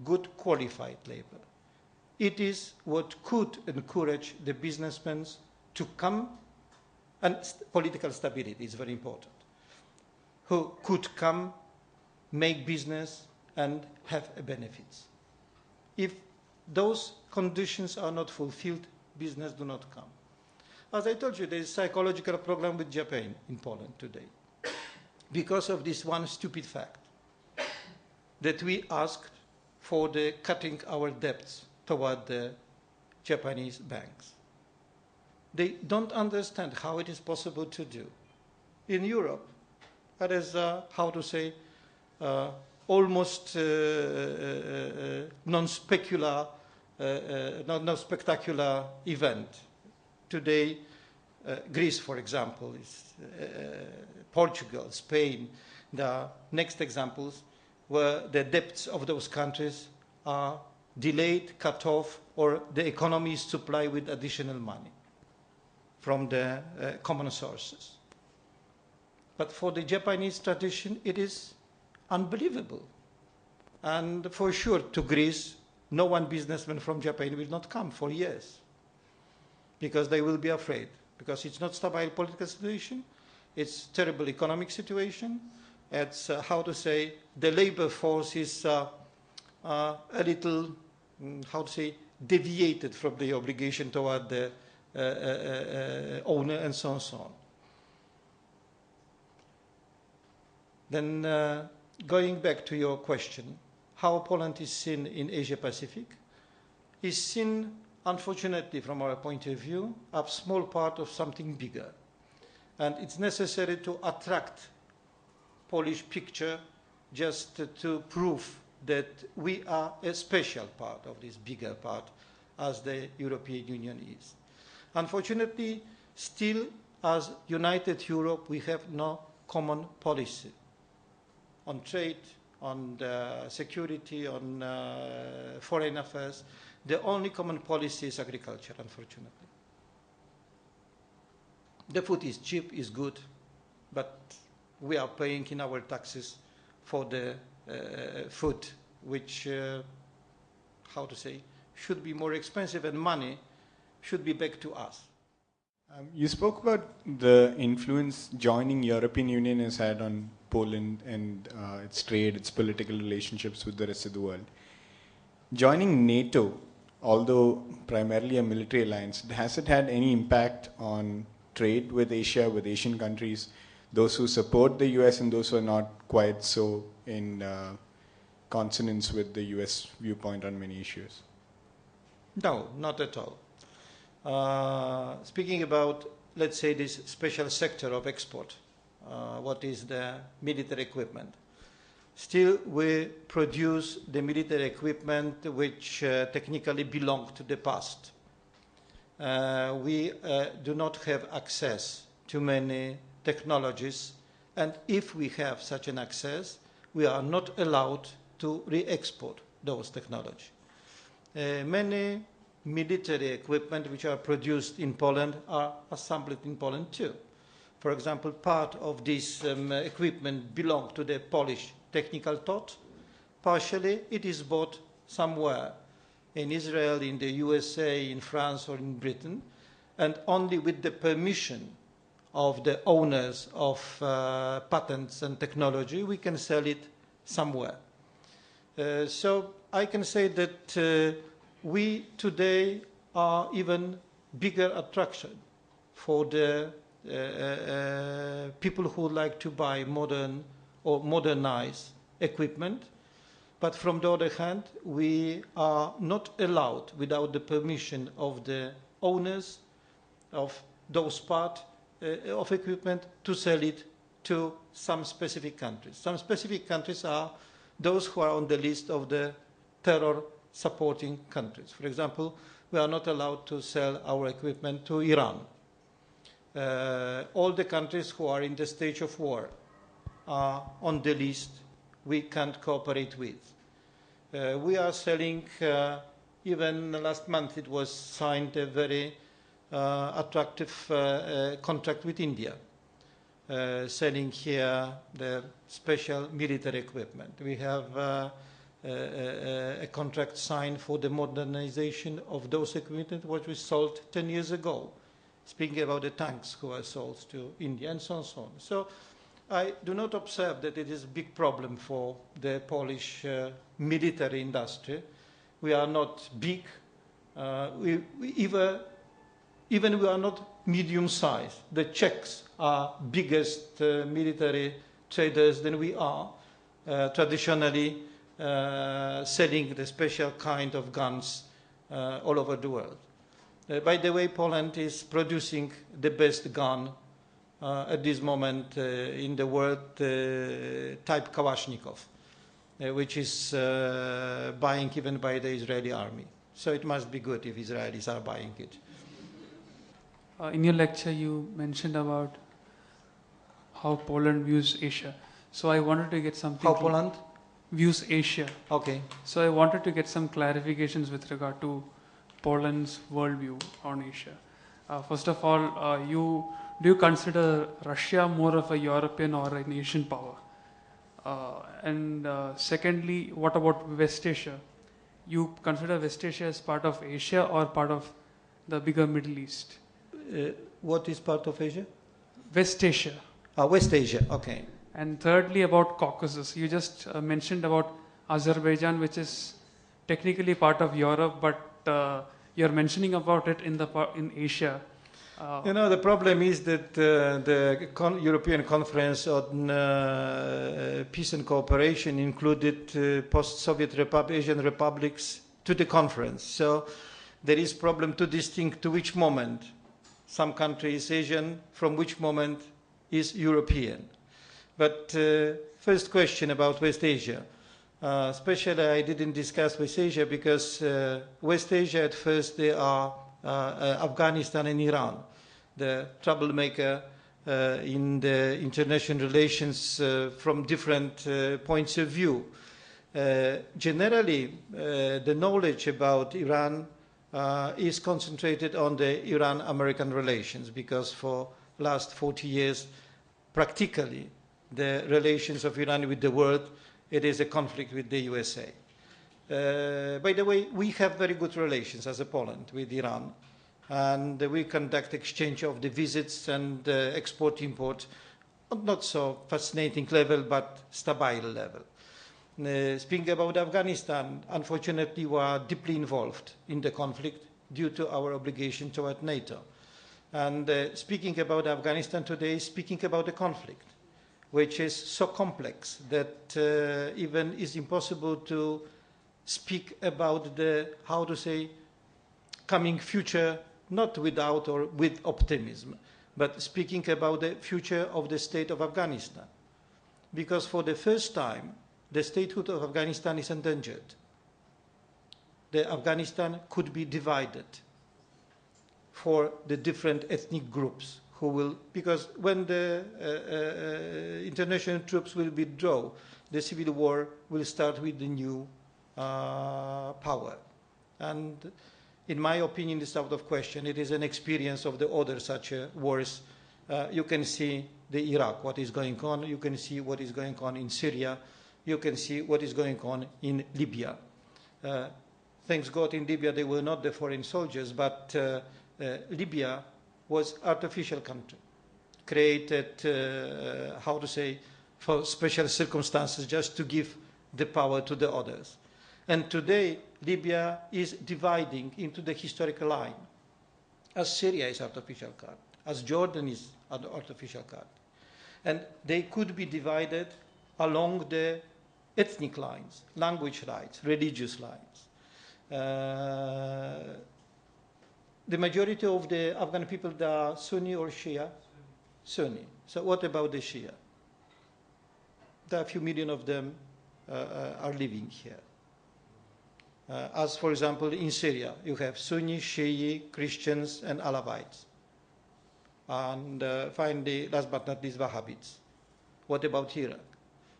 good qualified labor. It is what could encourage the businessmen to come, and political stability is very important, who could come, make business, and have benefits. If those conditions are not fulfilled, business do not come. As I told you, there is a psychological problem with Japan in Poland today because of this one stupid fact that we asked for the cutting our debts toward the Japanese banks. They don't understand how it is possible to do. In Europe, that is, how to say, almost non-spectacular event. Today, Greece, for example, is Portugal, Spain, the next examples where the debts of those countries are delayed, cut off, or the economy is supplied with additional money from the common sources. But for the Japanese tradition, it is unbelievable. And for sure, to Greece, no one businessman from Japan will not come for years because they will be afraid, because it's not stable political situation, it's terrible economic situation, it's, how to say, the labor force is a little, how to say, deviated from the obligation toward the owner, and so on and so on. Then going back to your question, how Poland is seen in Asia Pacific, is seen, unfortunately, from our point of view, a small part of something bigger. And it's necessary to attract Polish picture just to prove that we are a special part of this bigger part as the European Union is. Unfortunately, still as United Europe, we have no common policy on trade, on security, on foreign affairs. The only common policy is agriculture, unfortunately. The food is cheap, is good, but we are paying in our taxes for the food, which, how to say, should be more expensive, and money should be back to us. You spoke about the influence joining European Union has had on Poland and its trade, its political relationships with the rest of the world. Joining NATO, although primarily a military alliance, has it had any impact on trade with Asia, with Asian countries, those who support the US and those who are not quite so in consonance with the US viewpoint on many issues? No, not at all. Speaking about, let's say, this special sector of export, what is the military equipment? Still, we produce the military equipment which technically belong to the past. We do not have access to many technologies, and if we have such an access, we are not allowed to re-export those technologies. Many military equipment which are produced in Poland are assembled in Poland too. For example, part of this equipment belongs to the Polish technical thought. Partially, it is bought somewhere in Israel, in the USA, in France, or in Britain, and only with the permission of the owners of patents and technology, we can sell it somewhere. So I can say that we today are even bigger attraction for the people who like to buy modern or modernized equipment. But from the other hand, we are not allowed, without the permission of the owners of those parts of equipment, to sell it to some specific countries. Some specific countries are those who are on the list of the terror supporting countries. For example, we are not allowed to sell our equipment to Iran. All the countries who are in the stage of war are on the list we can't cooperate with. We are selling, even last month it was signed a very attractive contract with India, selling here the special military equipment. We have a contract signed for the modernization of those equipment which was sold 10 years ago. Speaking about the tanks who are sold to India and so on and so on. So I do not observe that it is a big problem for the Polish military industry. We are not big. Even we are not medium-sized. The Czechs are biggest military traders than we are, traditionally selling the special kind of guns all over the world. By the way, Poland is producing the best gun at this moment in the world, type Kalashnikov, which is buying even by the Israeli army. So it must be good if Israelis are buying it. In your lecture, you mentioned about how Poland views Asia. So I wanted to get something. How Poland views Asia. Okay. So I wanted to get some clarifications with regard to Poland's worldview on Asia. First of all, do you consider Russia more of a European or an Asian power? And secondly, what about West Asia? You consider West Asia as part of Asia or part of the bigger Middle East? What is part of Asia? West Asia. West Asia, okay. And thirdly, about Caucasus. You just mentioned about Azerbaijan, which is technically part of Europe, but you're mentioning about it in Asia. The problem is that the European Conference on Peace and Cooperation included post-Soviet Asian republics to the conference. So there is problem to distinguish to which moment some country is Asian, from which moment is European. But first question about West Asia. Especially I didn't discuss West Asia because West Asia at first they are Afghanistan and Iran, the troublemaker in the international relations from different points of view. Generally, the knowledge about Iran is concentrated on the Iran-American relations because for last 40 years, practically, the relations of Iran with the world, it is a conflict with the USA. By the way, we have very good relations as a Poland with Iran, and we conduct exchange of the visits and export-import, not so fascinating level, but stable level. Speaking about Afghanistan, unfortunately, we are deeply involved in the conflict due to our obligation toward NATO. And speaking about Afghanistan today, speaking about the conflict, which is so complex that even is impossible to speak about the, how to say, coming future, not without or with optimism, but speaking about the future of the state of Afghanistan. Because for the first time, the statehood of Afghanistan is endangered. The Afghanistan could be divided for the different ethnic groups who will, because when the international troops will withdraw, the civil war will start with the new power. And in my opinion, it's out of question. It is an experience of the other such wars. You can see the Iraq, what is going on. You can see what is going on in Syria. You can see what is going on in Libya. Thanks God in Libya they were not the foreign soldiers, but Libya was artificial country, created, how to say, for special circumstances just to give the power to the others. And today, Libya is dividing into the historical line, as Syria is artificial card, as Jordan is an artificial card. And they could be divided along the ethnic lines, language lines, religious lines. The majority of the Afghan people, they are Sunni or Shia? Sunni. So what about the Shia? There are a few million of them are living here. As for example, in Syria, you have Sunni, Shia, Christians, and Alawites. And finally, last but not least, Wahhabites. What about Iraq?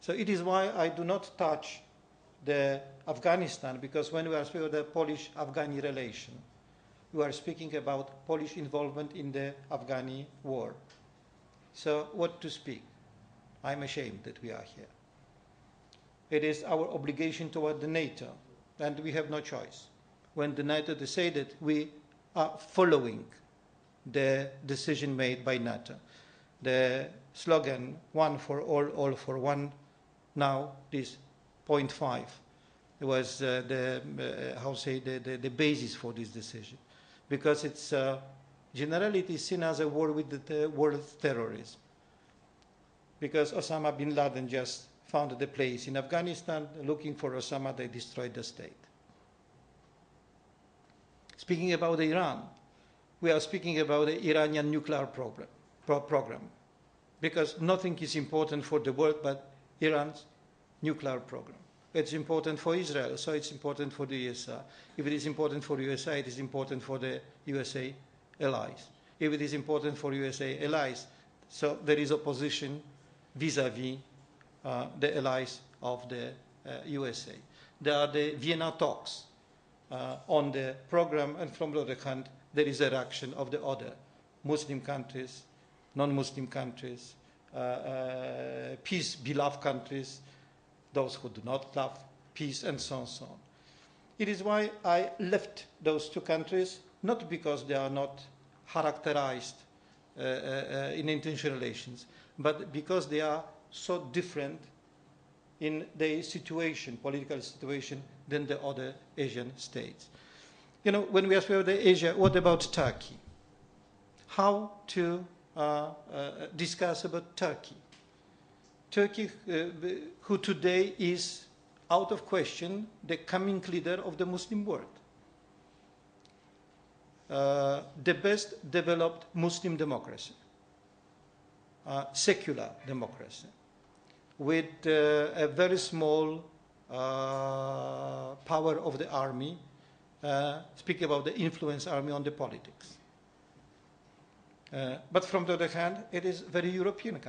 So it is why I do not touch the Afghanistan, because when we are speaking of the Polish-Afghani relation, we are speaking about Polish involvement in the Afghani war. So what to speak? I'm ashamed that we are here. It is our obligation toward the NATO, and we have no choice. When the NATO decided, we are following the decision made by NATO. The slogan, one for all for one, now is 0.5. It was the basis for this decision. Because it's generally it is seen as a war with the world terrorism. Because Osama bin Laden just found the place in Afghanistan, looking for Osama, they destroyed the state. Speaking about Iran, we are speaking about the Iranian nuclear program, because nothing is important for the world but Iran's nuclear program. It's important for Israel, so it's important for the USA. If it is important for the USA, it is important for the USA allies. If it is important for USA allies, so there is opposition vis-à-vis the allies of the USA. There are the Vienna talks on the program, and from the other hand, there is a reaction of the other Muslim countries, non-Muslim countries, peace-beloved countries, those who do not love peace, and so on and so on. It is why I left those two countries, not because they are not characterized in international relations, but because they are so different in their situation, political situation, than the other Asian states. You know, when we ask about Asia, what about Turkey? How to discuss about Turkey? Turkey, who today is out of question the coming leader of the Muslim world. The best developed Muslim democracy, secular democracy, with a very small power of the army, speaking about the influence army on the politics. But from the other hand, it is a very European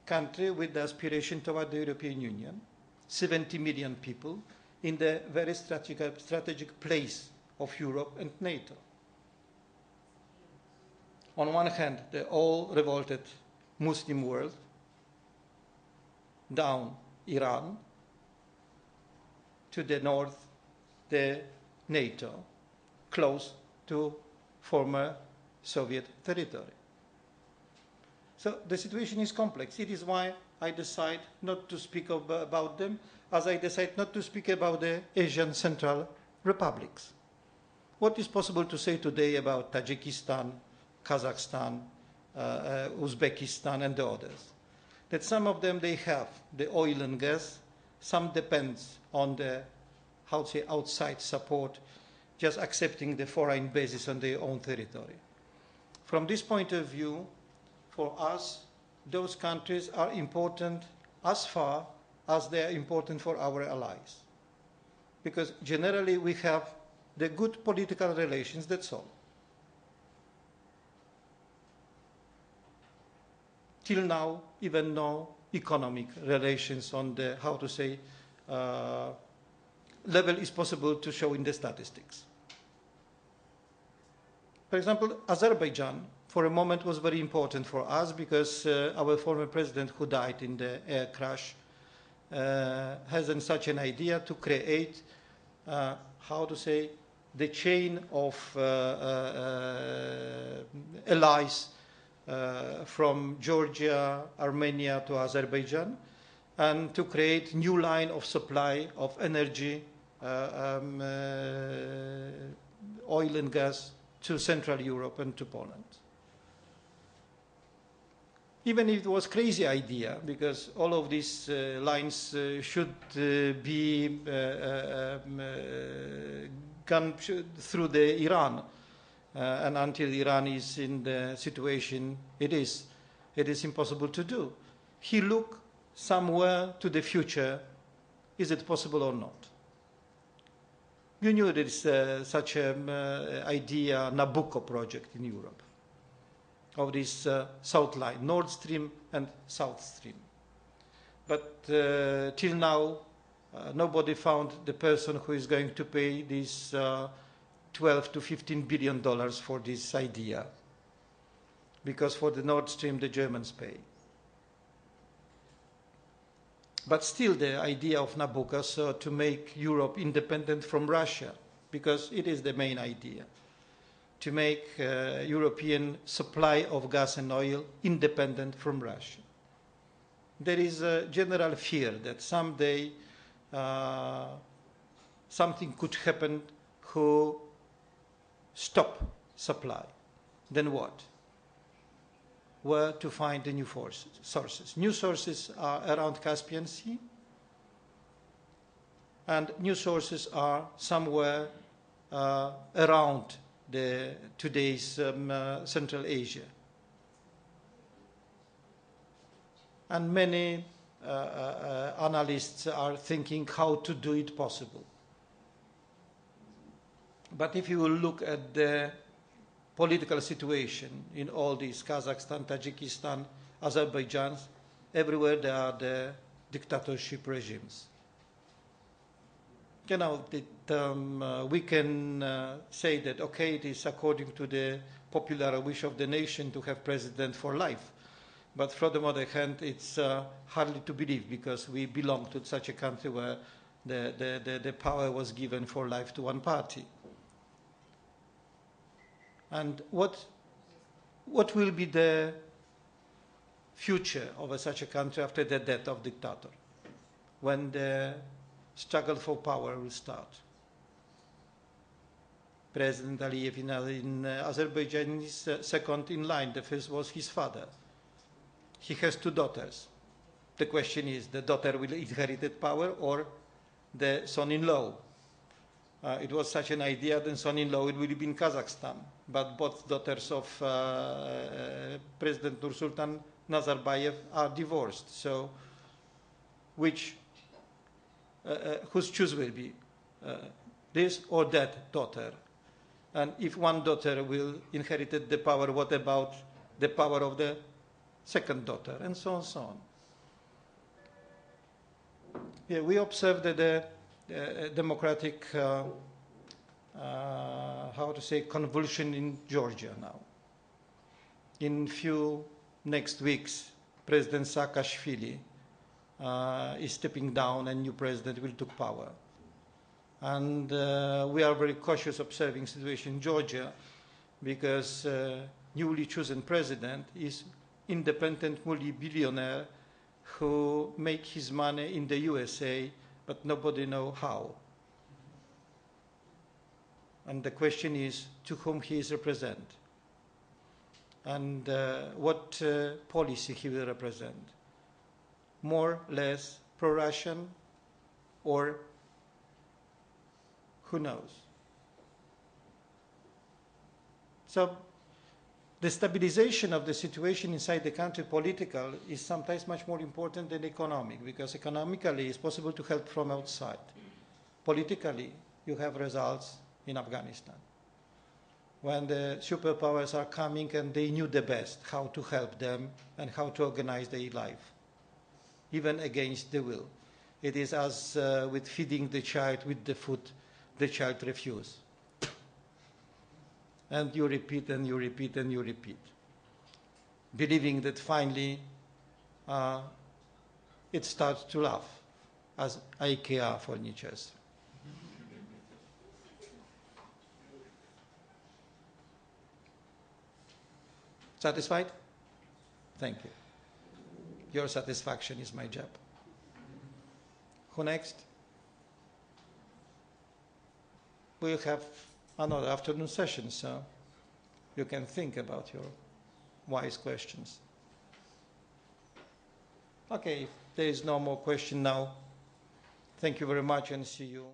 country with the aspiration toward the European Union, 70 million people in the very strategic place of Europe and NATO. On one hand, the all revolted Muslim world, down Iran, to the north, the NATO, close to former Soviet territory. So the situation is complex. It is why I decide not to speak about them, as I decide not to speak about the Asian Central Republics. What is possible to say today about Tajikistan, Kazakhstan, Uzbekistan, and the others? That some of them, they have the oil and gas, some depends on the, how to say, outside support, just accepting the foreign bases on their own territory. From this point of view, for us, those countries are important as far as they are important for our allies. Because generally we have the good political relations, that's all. Till now, even no economic relations on the, how to say, level is possible to show in the statistics. For example, Azerbaijan, for a moment, was very important for us because our former president, who died in the air crash, has such an idea to create, how to say, the chain of allies from Georgia, Armenia to Azerbaijan, and to create new line of supply of energy, oil and gas to Central Europe and to Poland. Even if it was a crazy idea, because all of these lines should be gone through the Iran, and until Iran is in the situation it is impossible to do. He looked somewhere to the future. Is it possible or not? You knew there is such an idea, Nabucco project in Europe, of this South Line, Nord Stream and South Stream. But till now, nobody found the person who is going to pay this 12 to $15 billion for this idea. Because for the Nord Stream, the Germans pay. But still the idea of Nabucco, so to make Europe independent from Russia, because it is the main idea, to make European supply of gas and oil independent from Russia. There is a general fear that someday something could happen who stop supply. Then what? Where to find the new sources? New sources are around Caspian Sea, and new sources are somewhere around today's Central Asia. And many analysts are thinking how to do it possible. But if you will look at the political situation in all these, Kazakhstan, Tajikistan, Azerbaijan, everywhere there are the dictatorship regimes. You know, we can say that, okay, it is according to the popular wish of the nation to have president for life. But from the other hand, it's hardly to believe, because we belong to such a country where the power was given for life to one party. And what will be the future of such a country after the death of dictator, when the struggle for power will start? President Aliyev in Azerbaijan is second in line. The first was his father. He has two daughters. The question is, the daughter will inherit power or the son-in-law? It was such an idea that son-in-law it will be in Kazakhstan, but both daughters of President Nursultan Nazarbayev are divorced. So, whose choice will be this or that daughter? And if one daughter will inherit the power, what about the power of the second daughter, and so on, so on. Yeah, we observe that the democratic, how to say, convulsion in Georgia now. In few next weeks, President Saakashvili is stepping down and new president will take power. And we are very cautious observing situation in Georgia, because newly chosen president is independent multi-billionaire who make his money in the USA, but nobody know how. And the question is to whom he is represent, and what policy he will represent. More, less pro-Russian, or who knows? So the stabilization of the situation inside the country, political, is sometimes much more important than economic, because economically it's possible to help from outside. Politically, you have results in Afghanistan, when the superpowers are coming and they knew the best how to help them and how to organize their life, even against the will. It is as with feeding the child with the food the child refuses. And you repeat and you repeat and you repeat, believing that finally it starts to laugh, as IKEA furniture. Satisfied? Thank you. Your satisfaction is my job. Who next? We'll have another afternoon session, so you can think about your wise questions. Okay, if there is no more question now, thank you very much and see you.